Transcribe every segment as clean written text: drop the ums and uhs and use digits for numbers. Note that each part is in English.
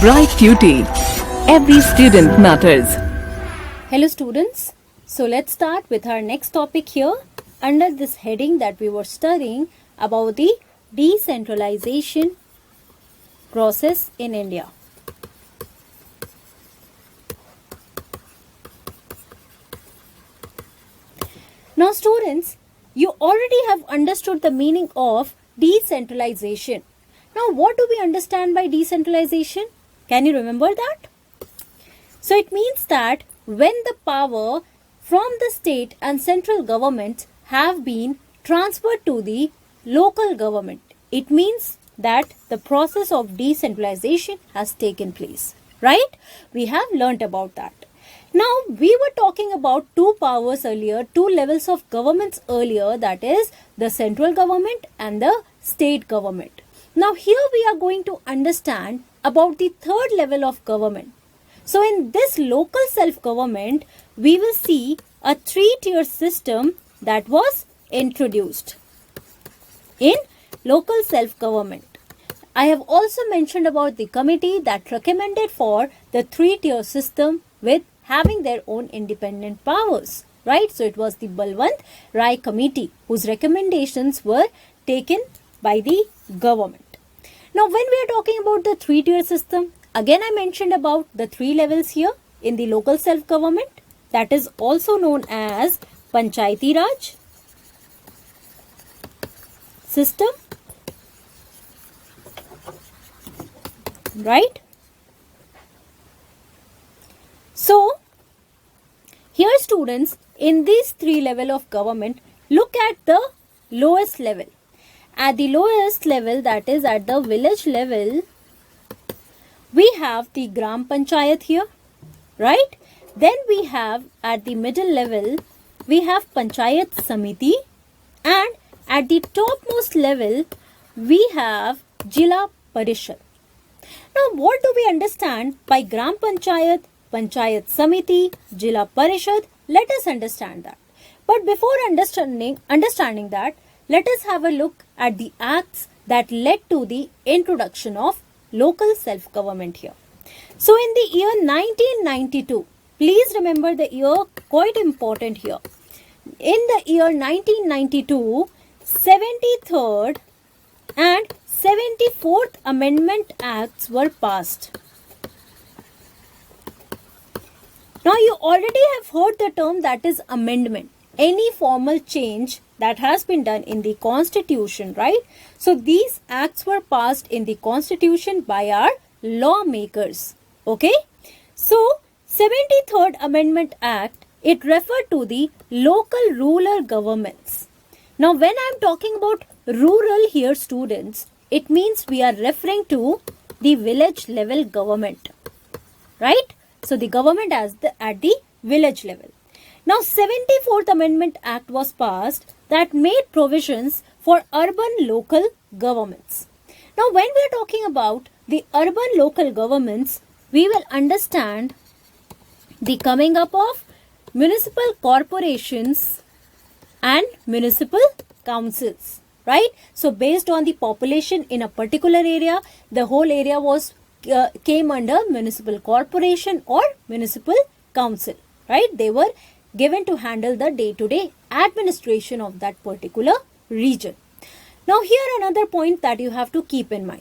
Bright Cutie. Every student matters. Hello students, so let's start with our next topic here under this heading that we were studying about the decentralization process in India. Now students, you already have understood the meaning of decentralization. Now what do we understand by decentralization? Can you remember that? So it means that when the power from the state and central government have been transferred to the local government, it means that the process of decentralization has taken place, right? We have learnt about that. Now we were talking about two powers earlier, two levels of governments earlier, that is the central government and the state government. Now here we are going to understand about the third level of government. So in this local self-government, we will see a three-tier system that was introduced in local self-government. I have also mentioned about the committee that recommended for the three-tier system with having their own independent powers, right? So it was the Balwant Rai committee whose recommendations were taken by the government. Now when we are talking about the three-tier system, again I mentioned about the three levels here in the local self-government, that is also known as panchayati raj system, right? So here students, in these three level of government, look at the lowest level. At the lowest level, that is at the village level, we have the gram panchayat here, right? Then we have at the middle level, we have panchayat samiti, and at the topmost level, we have jila parishad. Now what do we understand by gram panchayat, panchayat samiti, jila parishad? Let us understand that. But before understanding that, let us have a look at the acts that led to the introduction of local self-government here. So in the year 1992, please remember the year, quite important here. In the year 1992, 73rd and 74th Amendment Acts were passed. Now you already have heard the term that is amendment. Any formal change that has been done in the constitution, right? So these acts were passed in the constitution by our lawmakers, okay? So 73rd Amendment Act, it referred to the local rural governments. Now when I am talking about rural here students, it means we are referring to the village level government, right? So the government at the village level. Now 74th Amendment Act was passed that made provisions for urban local governments. Now when we are talking about the urban local governments, we will understand the coming up of municipal corporations and municipal councils, right? So based on the population in a particular area, the whole area was came under municipal corporation or municipal council, right? They were given to handle the day-to-day administration of that particular region. Now here another point that you have to keep in mind,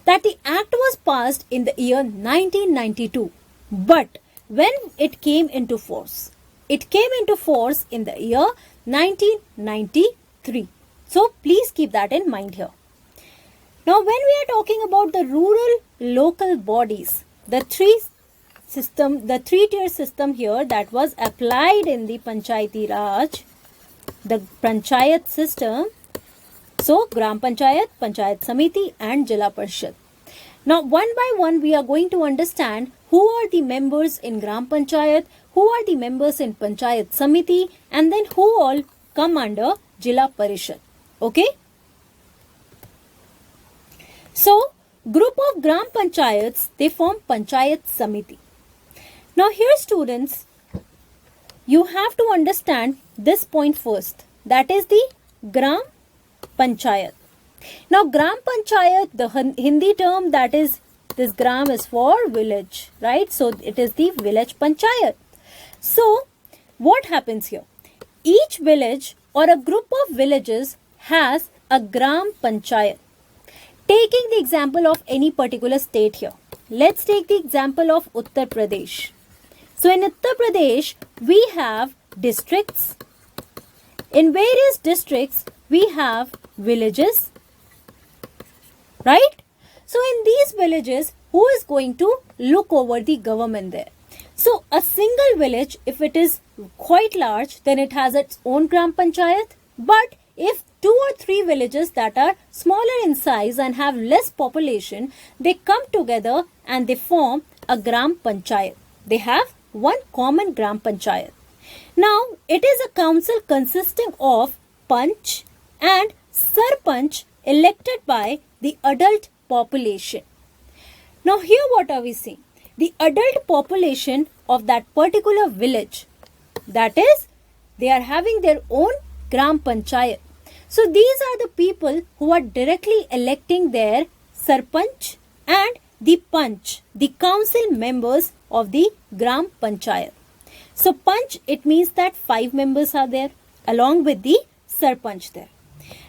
that the act was passed in the year 1992, but when it came into force in the year 1993. So please keep that in mind here. Now when we are talking about the rural local bodies, the three-tier system here that was applied in the Panchayati Raj, the Panchayat system. So, Gram Panchayat, Panchayat Samiti and Jila Parishad. Now, one by one we are going to understand who are the members in Gram Panchayat, who are the members in Panchayat Samiti, and then who all come under Jila Parishad. Okay? So, group of Gram Panchayats, they form Panchayat Samiti. Now here students, you have to understand this point first, that is the Gram Panchayat. Now Gram Panchayat, the Hindi term that is This gram is for village, right? So it is the village panchayat. So what happens here? Each village or a group of villages has a gram panchayat. Taking the example of any particular state here. Let's take the example of Uttar Pradesh. So in Uttar Pradesh, we have districts. In various districts, we have villages, right? So in these villages, who is going to look over the government there? So a single village, if it is quite large, then it has its own gram panchayat. But if 2 or 3 villages that are smaller in size and have less population, they come together and they form a gram panchayat. They have one common gram panchayat. Now, it is a council consisting of panch and sarpanch elected by the adult population. Now, here what are we seeing? The adult population of that particular village, that is, they are having their own gram panchayat. So, these are the people who are directly electing their sarpanch and the panch, the council members of the gram panchayat. So panch, it means that 5 members are there along with the sarpanch there.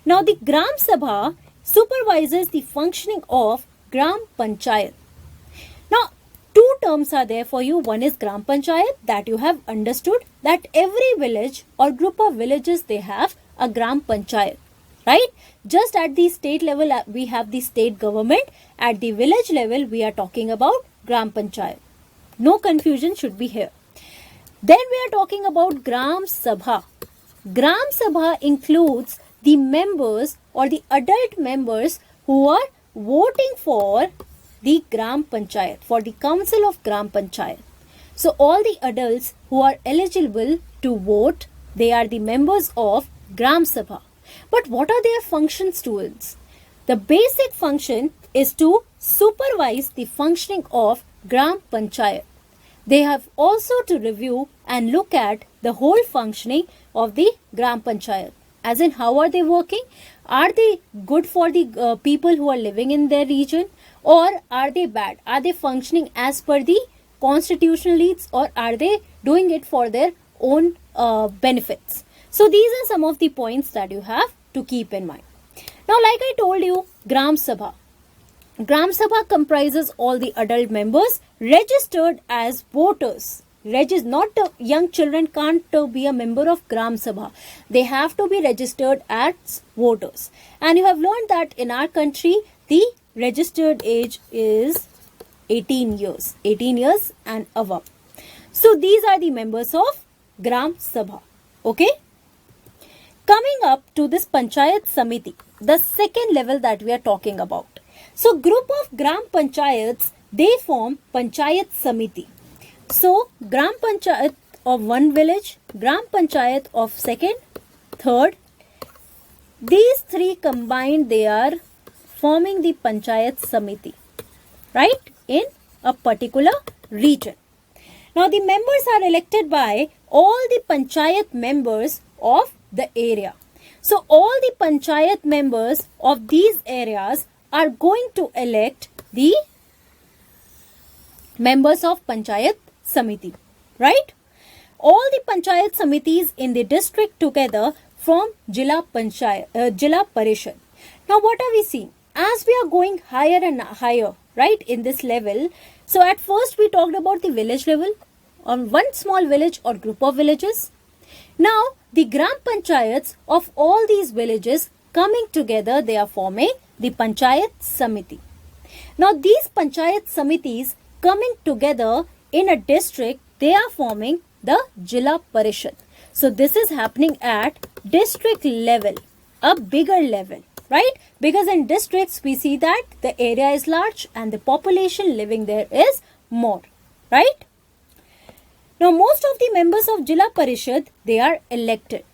Now the gram sabha supervises the functioning of gram panchayat. Now 2 terms are there for you. One is gram panchayat, that you have understood that every village or group of villages, they have a gram panchayat, right? Just at the state level, we have the state government. At the village level, we are talking about gram panchayat. No confusion should be here. Then we are talking about Gram Sabha. Gram Sabha includes the members or the adult members who are voting for the Gram Panchayat, for the council of Gram Panchayat. So all the adults who are eligible to vote, they are the members of Gram Sabha. But what are their functions, students? The basic function is to supervise the functioning of Gram Panchayat. They have also to review and look at the whole functioning of the Gram Panchayat. As in, how are they working? Are they good for the people who are living in their region? Or are they bad? Are they functioning as per the constitutional needs, or are they doing it for their own benefits? So these are some of the points that you have to keep in mind. Now, like I told you, Gram Sabha. Gram Sabha comprises all the adult members registered as voters. Not young children can't be a member of Gram Sabha. They have to be registered as voters. And you have learned that in our country, the registered age is 18 years. 18 years and above. So these are the members of Gram Sabha. Okay? Coming up to this Panchayat Samiti, the second level that we are talking about. So group of Gram Panchayats, they form Panchayat Samiti. So Gram Panchayat of one village, Gram Panchayat of second, third, these 3 combined, they are forming the Panchayat Samiti, right, in a particular region. Now the members are elected by all the Panchayat members of the area. So all the Panchayat members of these areas are going to elect the members of Panchayat Samiti, right? All the Panchayat Samitis in the district together form Jilla Parishad. Now what are we seeing? As we are going higher and higher, right, in this level, so at first we talked about the village level, on one small village or group of villages. Now the Gram Panchayats of all these villages coming together, they are forming the Panchayat Samiti. Now these Panchayat Samitis coming together in a district, they are forming the Jilla Parishad. So this is happening at district level, a bigger level, right? Because in districts we see that the area is large and the population living there is more, right? Now most of the members of Jilla Parishad, they are elected.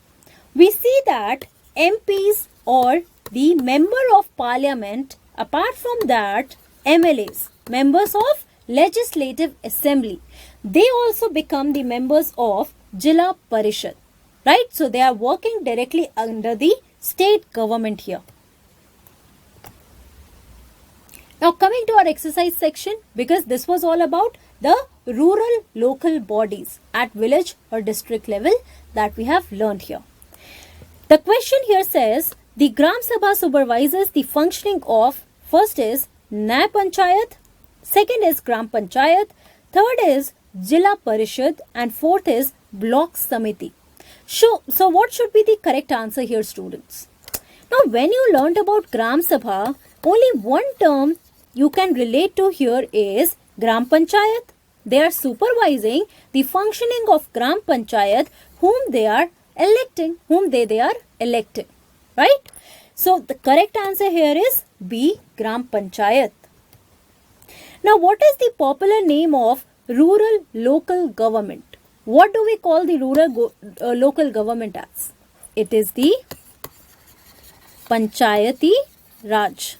We see that MPs or the member of parliament, apart from that MLAs, members of legislative assembly, they also become the members of Jilla Parishad, right? So they are working directly under the state government here. Now coming to our exercise section, because this was all about the rural local bodies at village or district level that we have learned here. The question here says the Gram Sabha supervises the functioning of, first is Nyay Panchayat, second is Gram Panchayat, third is Jila Parishad, and fourth is Block Samiti. So what should be the correct answer here, students? Now when you learned about Gram Sabha, only one term you can relate to here is Gram Panchayat. They are supervising the functioning of Gram Panchayat whom they are electing, right? So the correct answer here is B, Gram Panchayat. Now what is the popular name of rural local government? What do we call the rural local government as? It is the Panchayati Raj.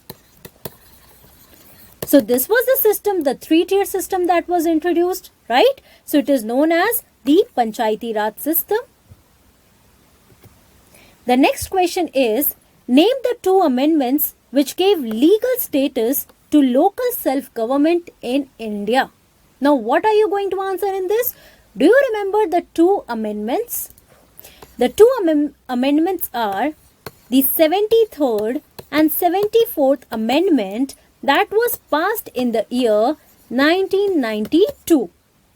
So this was the system, the three-tier system that was introduced, right? So it is known as the Panchayati Raj system. The next question is, name the two amendments which gave legal status to local self-government in India. Now what are you going to answer in this? Do you remember the two amendments? The two amendments are the 73rd and 74th amendment that was passed in the year 1992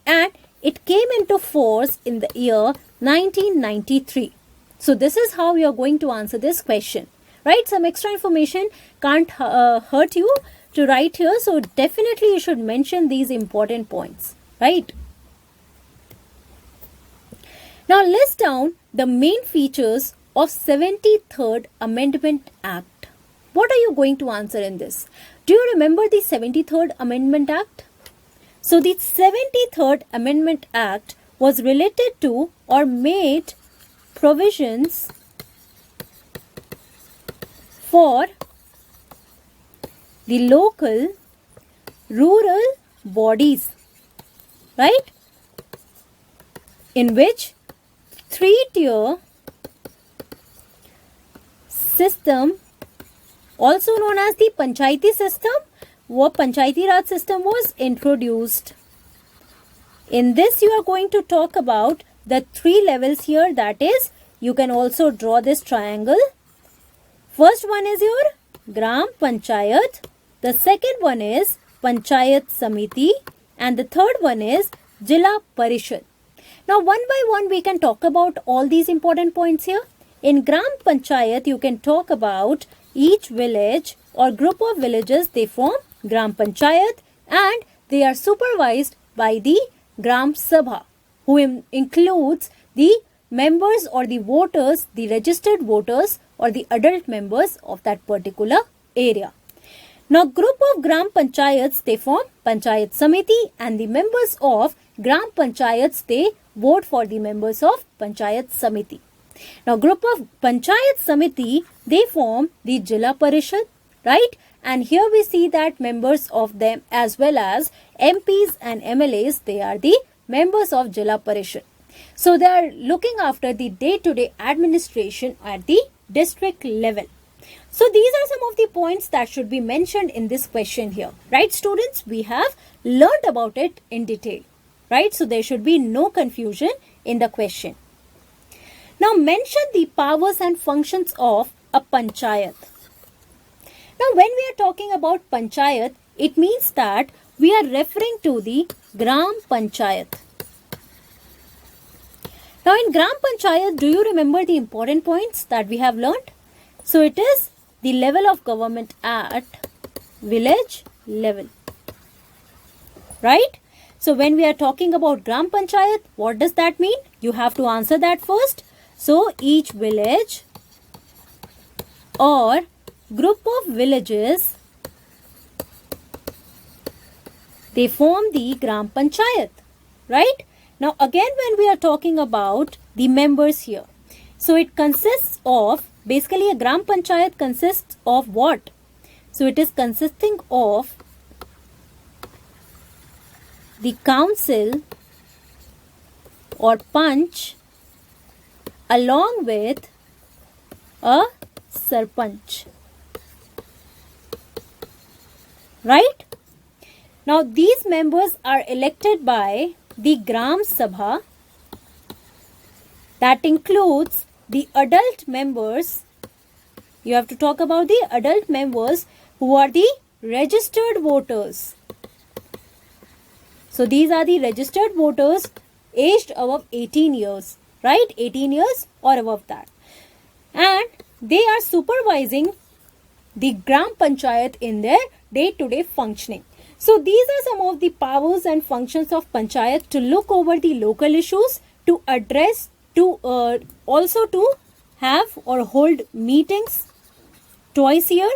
and it came into force in the year 1993. So this is how you are going to answer this question, right? Some extra information can't hurt you to write here, so definitely you should mention these important points, right? Now list down the main features of 73rd Amendment Act. What are you going to answer in this? Do you remember the 73rd Amendment Act? So the 73rd Amendment Act was related to or made provisions for the local rural bodies, right? In which three-tier system, also known as the Panchayati system, or Panchayati Raj system, was introduced. In this you are going to talk about the three levels here, that is, you can also draw this triangle. First one is your Gram Panchayat, the second one is Panchayat Samiti, and the third one is Jila Parishad. Now one by one we can talk about all these important points here. In Gram Panchayat you can talk about each village or group of villages, they form Gram Panchayat and they are supervised by the Gram Sabha, who includes the members or the voters, the registered voters or the adult members of that particular area. Now group of Gram Panchayats, they form Panchayat Samiti and the members of Gram Panchayats, they vote for the members of Panchayat Samiti. Now group of Panchayat Samiti, they form the Jila Parishad, right? And here we see that members of them as well as MPs and MLAs, they are the members of Jila Parishad. So they are looking after the day-to-day administration at the district level. So these are some of the points that should be mentioned in this question here, right students? We have learned about it in detail, right? So there should be no confusion in the question. Now mention the powers and functions of a panchayat. Now when we are talking about panchayat, it means that we are referring to the Gram Panchayat. Now in Gram Panchayat, do you remember the important points that we have learned? So it is the level of government at village level, right? So when we are talking about Gram Panchayat, what does that mean? You have to answer that first. So each village or group of villages, they form the Gram Panchayat, right? Now again when we are talking about the members here, so it consists of, basically a Gram Panchayat consists of what? So it is consisting of the council or panch along with a sarpanch. right? Now these members are elected by the Gram Sabha, that includes the adult members. You have to talk about the adult members who are the registered voters. So these are the registered voters aged above 18 years, right? 18 years or above that. And they are supervising the Gram Panchayat in their day-to-day functioning. So these are some of the powers and functions of Panchayat: to look over the local issues, to address, to also to have or hold meetings twice a year,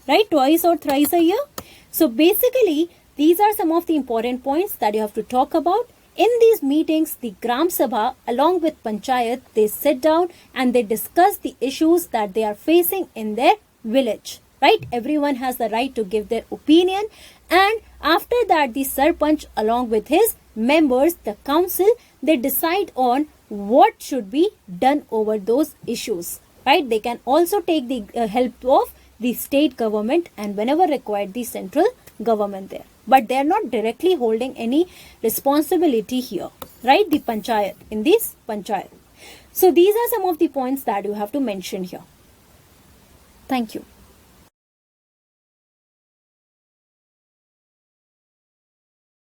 right? Twice or thrice a year. So basically, these are some of the important points that you have to talk about. In these meetings, the Gram Sabha along with Panchayat, they sit down and they discuss the issues that they are facing in their village, right? Everyone has the right to give their opinion, and after that the Sarpanch along with his members, the council, they decide on what should be done over those issues, right? They can also take the help of the state government and whenever required the central government there, but they are not directly holding any responsibility here, right? The Panchayat, in this Panchayat. So these are some of the points that you have to mention here. Thank you.